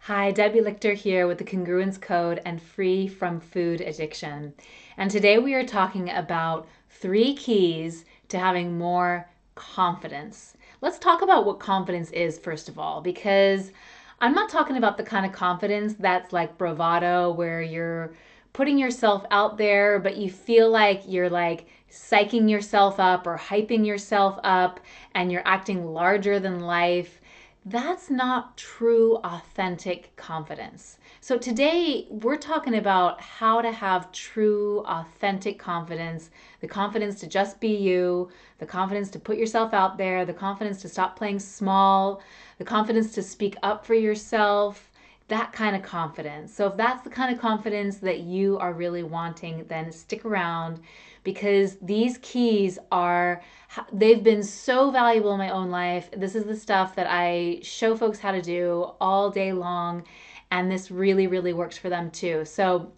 Hi, Debbie Lichter here with the Congruence Code and Free from Food Addiction. And today we are talking about 3 keys to having more confidence. Let's talk about what confidence is, first of all, because I'm not talking about the kind of confidence that's like bravado, where you're putting yourself out there, but you feel like you're like psyching yourself up or hyping yourself up and you're acting larger than life. That's not true, authentic confidence. So, today we're talking about how to have true, authentic confidence, the confidence to just be you, the confidence to put yourself out there, the confidence to stop playing small, the confidence to speak up for yourself, that kind of confidence. So, if that's the kind of confidence that you are really wanting, then stick around because these keys are, they've been so valuable in my own life. This is the stuff that I show folks how to do all day long, and this really, really works for them too. So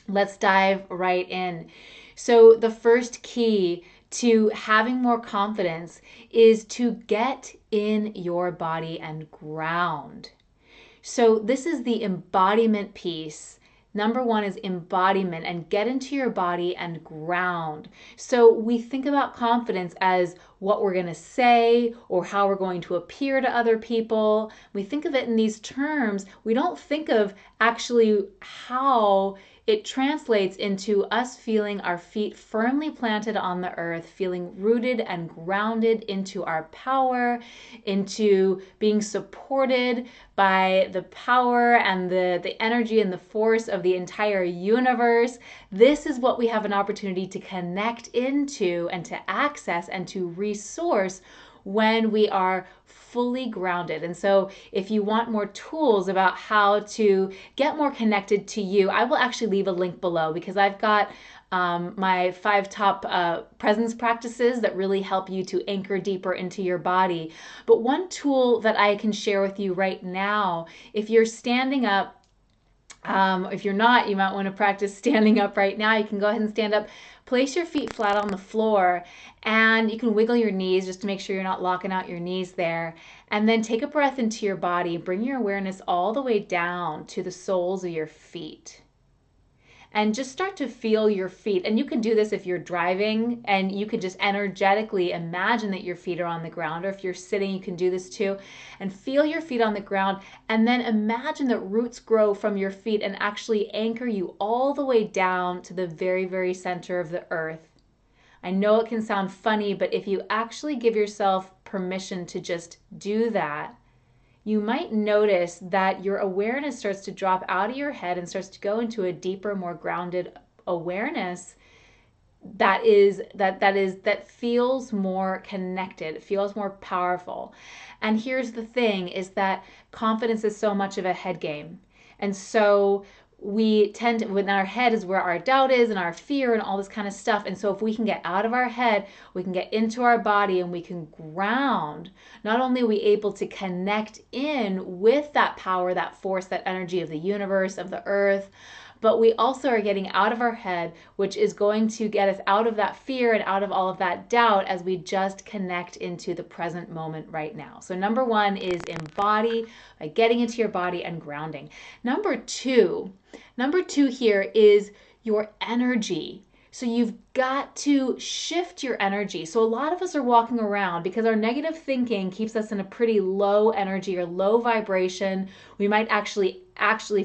let's dive right in. So the first key to having more confidence is to get in your body and ground. So this is the embodiment piece. Number 1 is embodiment, and get into your body and ground. So we think about confidence as what we're going to say or how we're going to appear to other people. We think of it in these terms. We don't think of actually how it translates into us feeling our feet firmly planted on the earth, feeling rooted and grounded into our power, into being supported by the power and the energy and the force of the entire universe. This is what we have an opportunity to connect into and to access and to resource when we are fully grounded. And so if you want more tools about how to get more connected to you, I will actually leave a link below because I've got my 5 top presence practices that really help you to anchor deeper into your body. But one tool that I can share with you right now, if you're standing up, if you're not, you might want to practice standing up right now. You can go ahead and stand up. Place your feet flat on the floor, and you can wiggle your knees just to make sure you're not locking out your knees there. And then take a breath into your body. Bring your awareness all the way down to the soles of your feet. And just start to feel your feet. And you can do this if you're driving, and you can just energetically imagine that your feet are on the ground. Or if you're sitting, you can do this too. And feel your feet on the ground. And then imagine that roots grow from your feet and actually anchor you all the way down to the very, very center of the earth. I know it can sound funny, but if you actually give yourself permission to just do that, you might notice that your awareness starts to drop out of your head and starts to go into a deeper, more grounded awareness that feels more connected, feels more powerful. And here's the thing is that confidence is so much of a head game. And so we tend to, when our head is where our doubt is and our fear and all this kind of stuff. And so if we can get out of our head, we can get into our body and we can ground. Not only are we able to connect in with that power, that force, that energy of the universe, of the earth, but we also are getting out of our head, which is going to get us out of that fear and out of all of that doubt as we just connect into the present moment right now. So number 1 is embody by getting into your body and grounding. Number two here is your energy. So you've got to shift your energy. So a lot of us are walking around because our negative thinking keeps us in a pretty low energy or low vibration. We might actually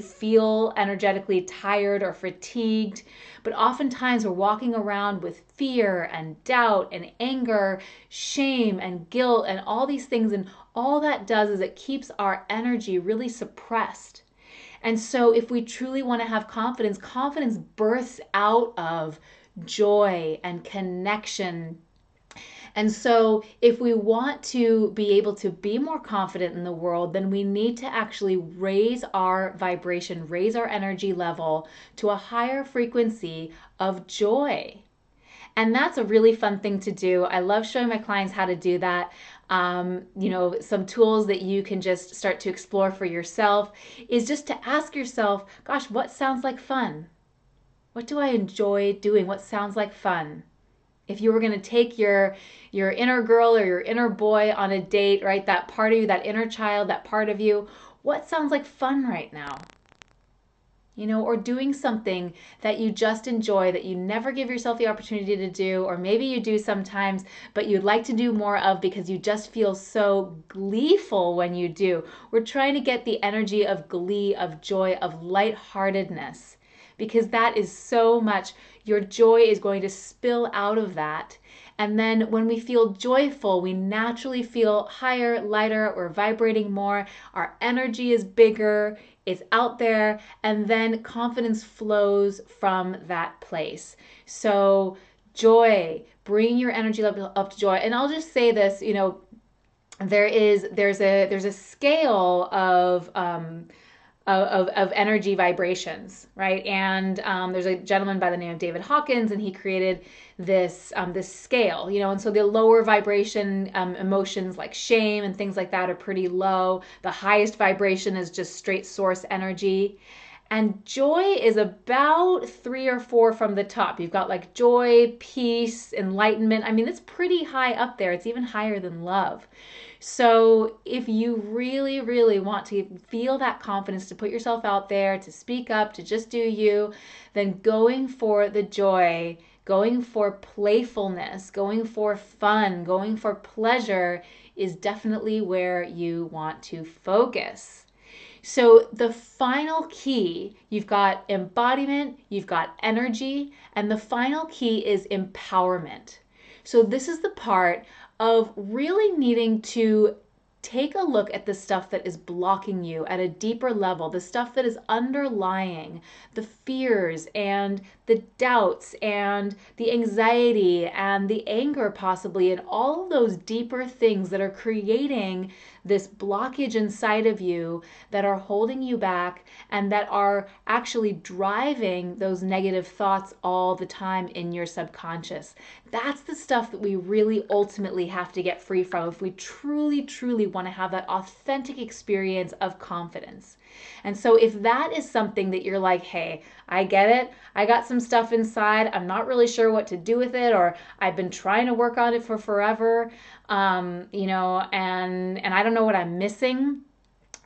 feel energetically tired or fatigued, but oftentimes we're walking around with fear and doubt and anger, shame and guilt and all these things, and all that does is it keeps our energy really suppressed. And so if we truly want to have confidence, confidence births out of joy and connection. And so if we want to be able to be more confident in the world, then we need to actually raise our vibration, raise our energy level to a higher frequency of joy. And that's a really fun thing to do. I love showing my clients how to do that. Some tools that you can just start to explore for yourself is just to ask yourself, gosh, what sounds like fun? What do I enjoy doing? What sounds like fun? If you were going to take your inner girl or your inner boy on a date, right? That part of you, that inner child, that part of you, What sounds like fun right now? Or doing something that you just enjoy, that you never give yourself the opportunity to do, or maybe you do sometimes, but you'd like to do more of because you just feel so gleeful when you do. We're trying to get the energy of glee, of joy, of lightheartedness, because that is so much. Your joy is going to spill out of that. And then when we feel joyful, we naturally feel higher, lighter, we're vibrating more, our energy is bigger, it's out there, and then confidence flows from that place. So joy, bring your energy level up to joy. And I'll just say this, there's a scale of energy vibrations, right? And there's a gentleman by the name of David Hawkins, and he created this scale, and so the lower vibration emotions like shame and things like that are pretty low. The highest vibration is just straight source energy. And joy is about 3 or 4 from the top. You've got like joy, peace, enlightenment. I mean, it's pretty high up there. It's even higher than love. So if you really, really want to feel that confidence to put yourself out there, to speak up, to just do you, then going for the joy, going for playfulness, going for fun, going for pleasure is definitely where you want to focus. So the final key, you've got embodiment, you've got energy, and the final key is empowerment. So this is the part of really needing to take a look at the stuff that is blocking you at a deeper level, the stuff that is underlying, the fears and the doubts and the anxiety and the anger possibly, and all of those deeper things that are creating this blockage inside of you, that are holding you back and that are actually driving those negative thoughts all the time in your subconscious. That's the stuff that we really ultimately have to get free from if we truly, truly want to have that authentic experience of confidence. And so if that is something that you're like, hey, I get it, I got some stuff inside, I'm not really sure what to do with it, or I've been trying to work on it for forever, and I don't know what I'm missing,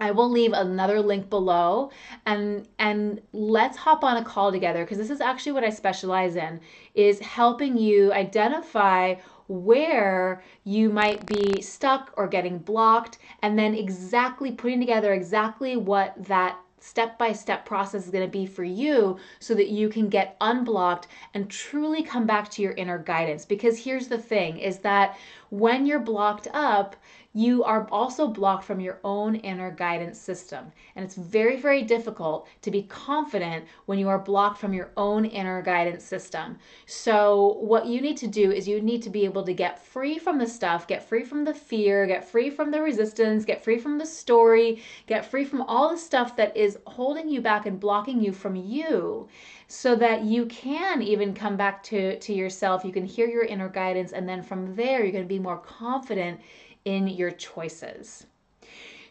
I will leave another link below, and let's hop on a call together, because this is actually what I specialize in, is helping you identify where you might be stuck or getting blocked, and then exactly putting together exactly what that step-by-step process is going to be for you, so that you can get unblocked and truly come back to your inner guidance. Because here's the thing, is that when you're blocked up, you are also blocked from your own inner guidance system. And it's very, very difficult to be confident when you are blocked from your own inner guidance system. So what you need to do is you need to be able to get free from the stuff, get free from the fear, get free from the resistance, get free from the story, get free from all the stuff that is holding you back and blocking you from you, so that you can even come back to yourself. You can hear your inner guidance, and then from there you're going to be more confident in your choices.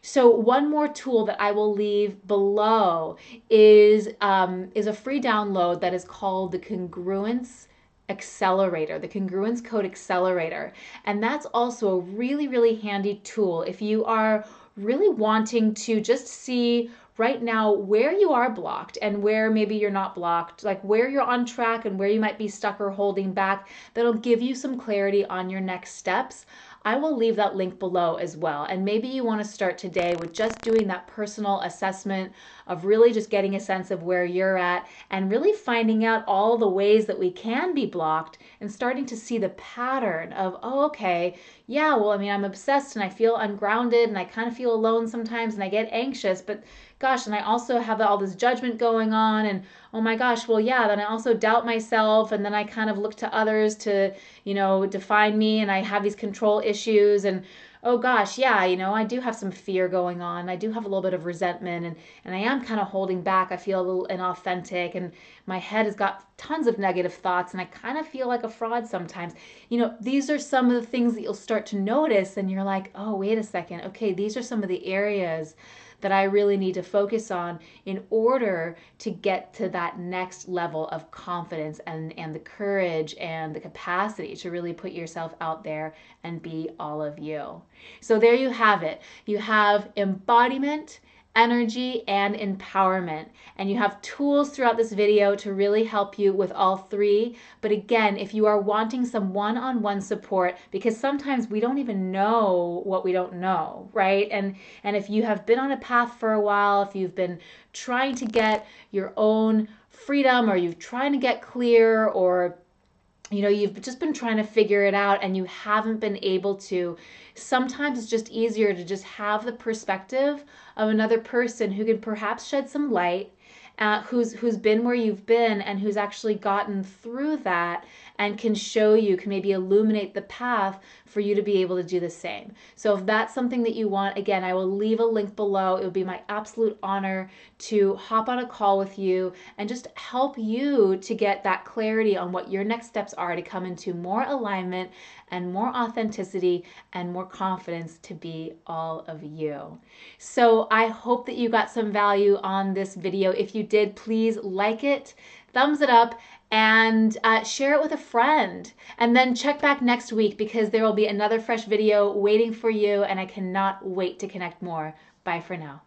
So one more tool that I will leave below is a free download that is called the Congruence Accelerator, the Congruence Code Accelerator. And that's also a really, really handy tool if you are really wanting to just see right now where you are blocked and where maybe you're not blocked, like where you're on track and where you might be stuck or holding back. That'll give you some clarity on your next steps. I will leave that link below as well. And maybe you want to start today with just doing that personal assessment of really just getting a sense of where you're at and really finding out all the ways that we can be blocked and starting to see the pattern of, oh, okay, yeah, well, I mean, I'm obsessed and I feel ungrounded and I kind of feel alone sometimes and I get anxious, but gosh, and I also have all this judgment going on, and oh my gosh, well, yeah, then I also doubt myself, and then I kind of look to others to, define me, and I have these control issues, and oh gosh, yeah, I do have some fear going on. I do have a little bit of resentment, and I am kind of holding back. I feel a little inauthentic, and my head has got tons of negative thoughts, and I kind of feel like a fraud sometimes. These are some of the things that you'll start to notice, and you're like, oh, wait a second. Okay, these are some of the areas that I really need to focus on in order to get to that next level of confidence and the courage and the capacity to really put yourself out there and be all of you. So there you have it. You have embodiment, energy, and empowerment. And you have tools throughout this video to really help you with all three. But again, if you are wanting some one-on-one support, because sometimes we don't even know what we don't know, right? And if you have been on a path for a while, if you've been trying to get your own freedom, or you're trying to get clear, or you've just been trying to figure it out and you haven't been able to, sometimes it's just easier to just have the perspective of another person who can perhaps shed some light, who's been where you've been and who's actually gotten through that, and can show you, can maybe illuminate the path for you to be able to do the same. So if that's something that you want, again, I will leave a link below. It would be my absolute honor to hop on a call with you and just help you to get that clarity on what your next steps are to come into more alignment and more authenticity and more confidence to be all of you. So I hope that you got some value on this video. If you did, please like it, thumbs it up, and share it with a friend. And then check back next week, because there will be another fresh video waiting for you, and I cannot wait to connect more. Bye for now.